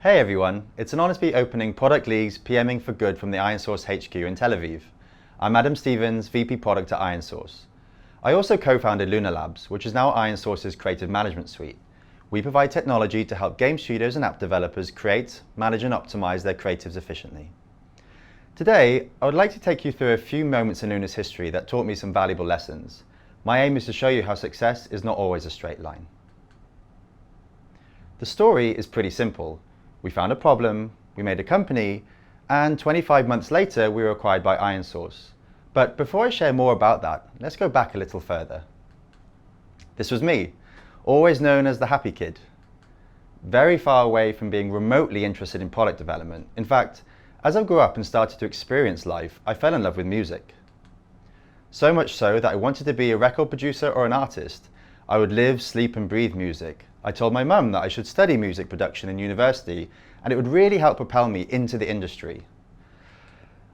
Hey everyone, it's an honour to be opening Product League's PMing for Good from the IronSource HQ in Tel Aviv. I'm Adam Stevens, VP Product at IronSource. I also co-founded Luna Labs, which is now IronSource's creative management suite. We provide technology to help game studios and app developers create, manage and optimize their creatives efficiently. Today, I would like to take you through a few moments in Luna's history that taught me some valuable lessons. My aim is to show you how success is not always a straight line. The story is pretty simple. We found a problem, we made a company, and 25 months later we were acquired by IronSource. But before I share more about that, let's go back a little further. This was me, always known as the happy kid. Very far away from being remotely interested in product development. In fact, as I grew up and started to experience life, I fell in love with music. So much so that I wanted to be a record producer or an artist. I would live, sleep and breathe music. I told my mum that I should study music production in university and it would really help propel me into the industry.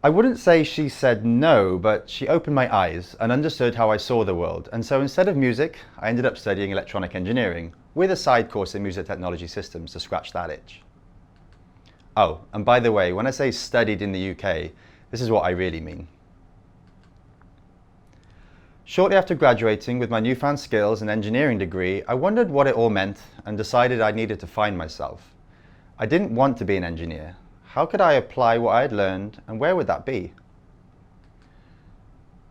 I wouldn't say she said no, but she opened my eyes and understood how I saw the world. And so instead of music, I ended up studying electronic engineering with a side course in music technology systems to scratch that itch. Oh, and by the way, when I say studied in the UK, this is what I really mean. Shortly after graduating with my newfound skills and engineering degree, I wondered what it all meant and decided I needed to find myself. I didn't want to be an engineer. How could I apply what I had learned and where would that be?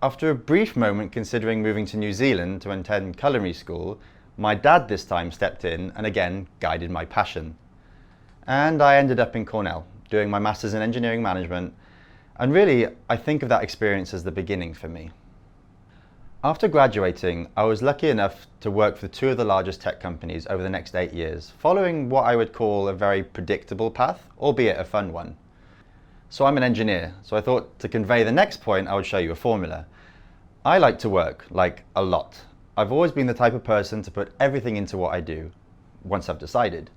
After a brief moment considering moving to New Zealand to attend culinary school, my dad this time stepped in and again guided my passion. And I ended up in Cornell, doing my Masters in Engineering Management, and really, I think of that experience as the beginning for me. After graduating, I was lucky enough to work for two of the largest tech companies over the next 8 years, following what I would call a very predictable path, albeit a fun one. So I'm an engineer, so I thought to convey the next point, I would show you a formula. I like to work, like a lot. I've always been the type of person to put everything into what I do, once I've decided.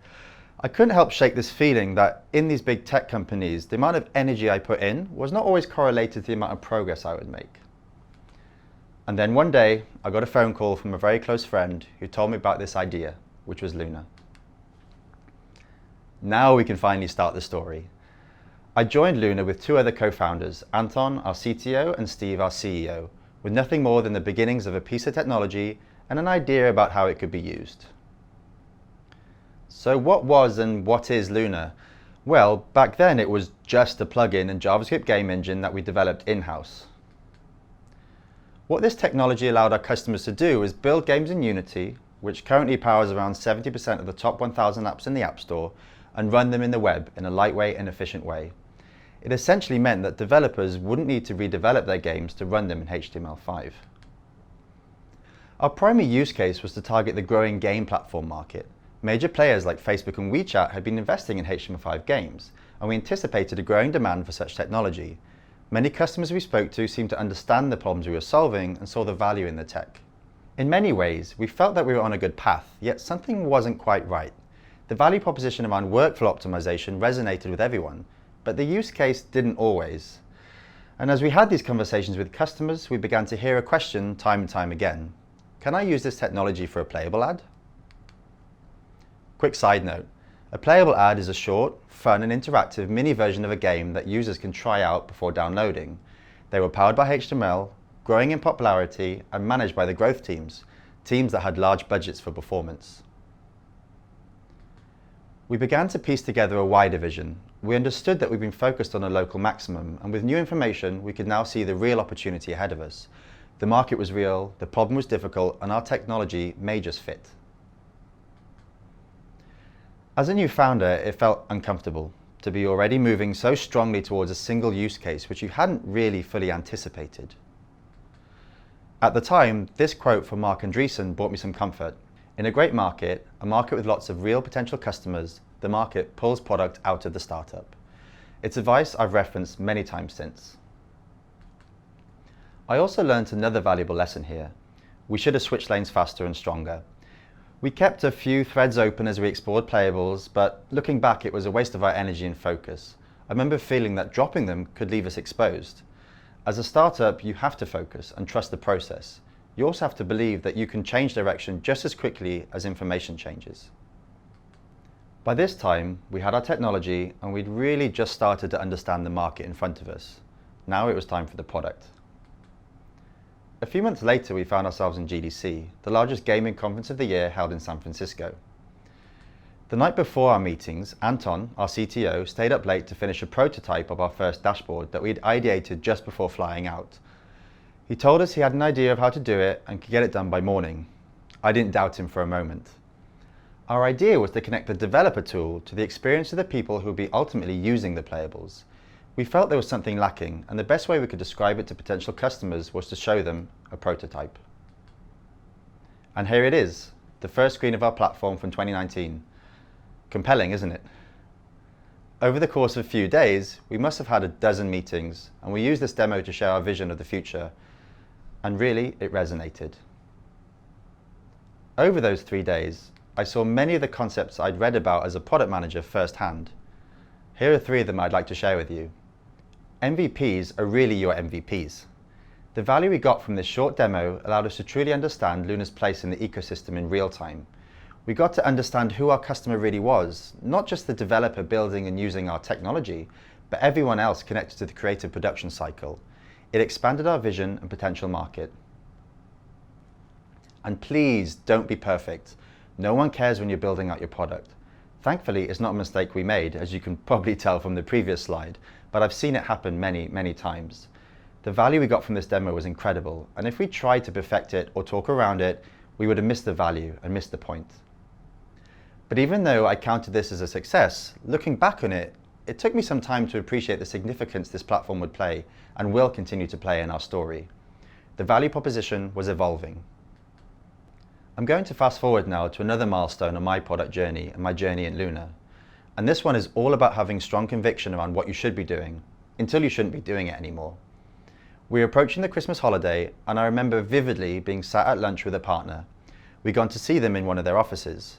I couldn't help shake this feeling that in these big tech companies, the amount of energy I put in was not always correlated to the amount of progress I would make. And then one day, I got a phone call from a very close friend who told me about this idea, which was Luna. Now we can finally start the story. I joined Luna with two other co-founders, Anton, our CTO, and Steve, our CEO, with nothing more than the beginnings of a piece of technology and an idea about how it could be used. So what was and what is Luna? Well, back then it was just a plugin and JavaScript game engine that we developed in-house. What this technology allowed our customers to do is build games in Unity, which currently powers around 70% of the top 1,000 apps in the App Store, and run them in the web in a lightweight and efficient way. It essentially meant that developers wouldn't need to redevelop their games to run them in HTML5. Our primary use case was to target the growing game platform market. Major players like Facebook and WeChat had been investing in HTML5 games, and we anticipated a growing demand for such technology. Many customers we spoke to seemed to understand the problems we were solving and saw the value in the tech. In many ways, we felt that we were on a good path, yet something wasn't quite right. The value proposition around workflow optimization resonated with everyone, but the use case didn't always. And as we had these conversations with customers, we began to hear a question time and time again. Can I use this technology for a playable ad? Quick side note, a playable ad is a short, fun and interactive mini version of a game that users can try out before downloading. They were powered by HTML, growing in popularity and managed by the growth teams that had large budgets for performance. We began to piece together a wider vision. We understood that we'd been focused on a local maximum, and with new information, we could now see the real opportunity ahead of us. The market was real, the problem was difficult, and our technology may just fit. As a new founder, it felt uncomfortable to be already moving so strongly towards a single use case which you hadn't really fully anticipated. At the time, this quote from Mark Andreessen brought me some comfort. In a great market, a market with lots of real potential customers, the market pulls product out of the startup. It's advice I've referenced many times since. I also learned another valuable lesson here. We should have switched lanes faster and stronger. We kept a few threads open as we explored playables, but looking back, it was a waste of our energy and focus. I remember feeling that dropping them could leave us exposed. As a startup, you have to focus and trust the process. You also have to believe that you can change direction just as quickly as information changes. By this time, we had our technology and we'd really just started to understand the market in front of us. Now it was time for the product. A few months later, we found ourselves in GDC, the largest gaming conference of the year held in San Francisco. The night before our meetings, Anton, our CTO, stayed up late to finish a prototype of our first dashboard that we'd ideated just before flying out. He told us he had an idea of how to do it and could get it done by morning. I didn't doubt him for a moment. Our idea was to connect the developer tool to the experience of the people who would be ultimately using the playables. We felt there was something lacking, and the best way we could describe it to potential customers was to show them a prototype. And here it is, the first screen of our platform from 2019. Compelling, isn't it? Over the course of a few days, we must have had a dozen meetings, and we used this demo to share our vision of the future. And really, it resonated. Over those 3 days, I saw many of the concepts I'd read about as a product manager firsthand. Here are 3 of them I'd like to share with you. MVPs are really your MVPs. The value we got from this short demo allowed us to truly understand Luna's place in the ecosystem in real time. We got to understand who our customer really was, not just the developer building and using our technology, but everyone else connected to the creative production cycle. It expanded our vision and potential market. And please don't be perfect. No one cares when you're building out your product. Thankfully, it's not a mistake we made, as you can probably tell from the previous slide, but I've seen it happen many, many times. The value we got from this demo was incredible, and if we tried to perfect it or talk around it, we would have missed the value and missed the point. But even though I counted this as a success, looking back on it, it took me some time to appreciate the significance this platform would play and will continue to play in our story. The value proposition was evolving. I'm going to fast forward now to another milestone on my product journey and my journey in Luna. And this one is all about having strong conviction around what you should be doing, until you shouldn't be doing it anymore. We're approaching the Christmas holiday, and I remember vividly being sat at lunch with a partner. We'd gone to see them in one of their offices.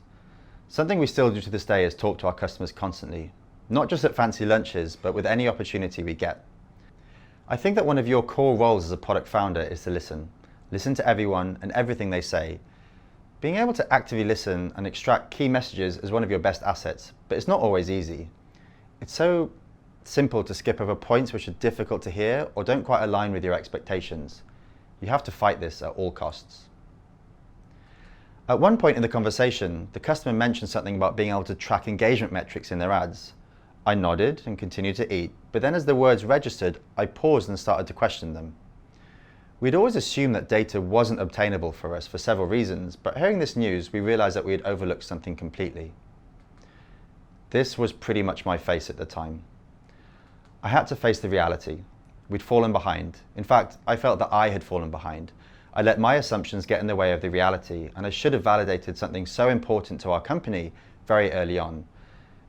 Something we still do to this day is talk to our customers constantly, not just at fancy lunches, but with any opportunity we get. I think that one of your core roles as a product founder is to listen. Listen to everyone and everything they say. Being able to actively listen and extract key messages is one of your best assets, but it's not always easy. It's so simple to skip over points which are difficult to hear or don't quite align with your expectations. You have to fight this at all costs. At one point in the conversation, the customer mentioned something about being able to track engagement metrics in their ads. I nodded and continued to eat, but then as the words registered, I paused and started to question them. We'd always assumed that data wasn't obtainable for us for several reasons, but hearing this news, we realized that we had overlooked something completely. This was pretty much my face at the time. I had to face the reality. We'd fallen behind. In fact, I felt that I had fallen behind. I let my assumptions get in the way of the reality, and I should have validated something so important to our company very early on.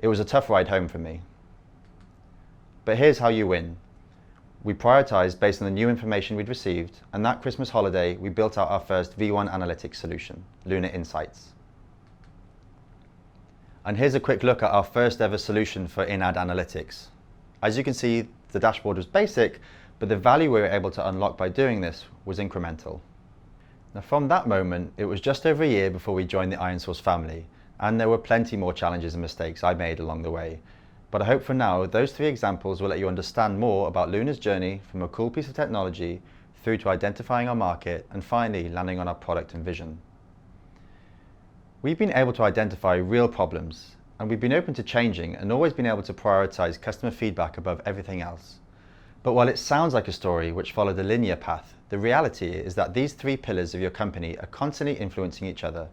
It was a tough ride home for me. But here's how you win. We prioritized based on the new information we'd received, and that Christmas holiday, we built out our first V1 analytics solution, Luna Insights. And here's a quick look at our first ever solution for in-ad analytics. As you can see, the dashboard was basic, but the value we were able to unlock by doing this was incremental. Now from that moment, it was just over a year before we joined the IronSource family, and there were plenty more challenges and mistakes I made along the way. But I hope for now, those 3 examples will let you understand more about Luna's journey from a cool piece of technology through to identifying our market and finally landing on our product and vision. We've been able to identify real problems, and we've been open to changing and always been able to prioritize customer feedback above everything else. But while it sounds like a story which followed a linear path, the reality is that these 3 pillars of your company are constantly influencing each other.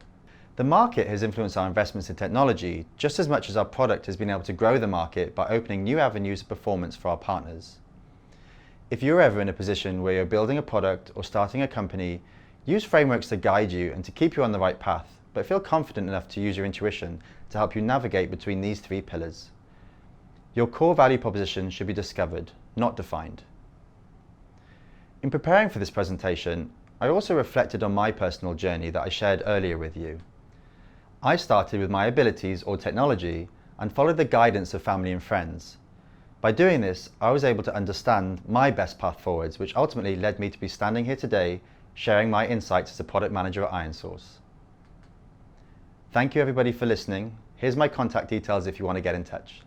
The market has influenced our investments in technology just as much as our product has been able to grow the market by opening new avenues of performance for our partners. If you're ever in a position where you're building a product or starting a company, use frameworks to guide you and to keep you on the right path, but feel confident enough to use your intuition to help you navigate between these 3 pillars. Your core value proposition should be discovered, not defined. In preparing for this presentation, I also reflected on my personal journey that I shared earlier with you. I started with my abilities or technology and followed the guidance of family and friends. By doing this, I was able to understand my best path forwards, which ultimately led me to be standing here today, sharing my insights as a product manager at IronSource. Thank you everybody for listening. Here's my contact details if you want to get in touch.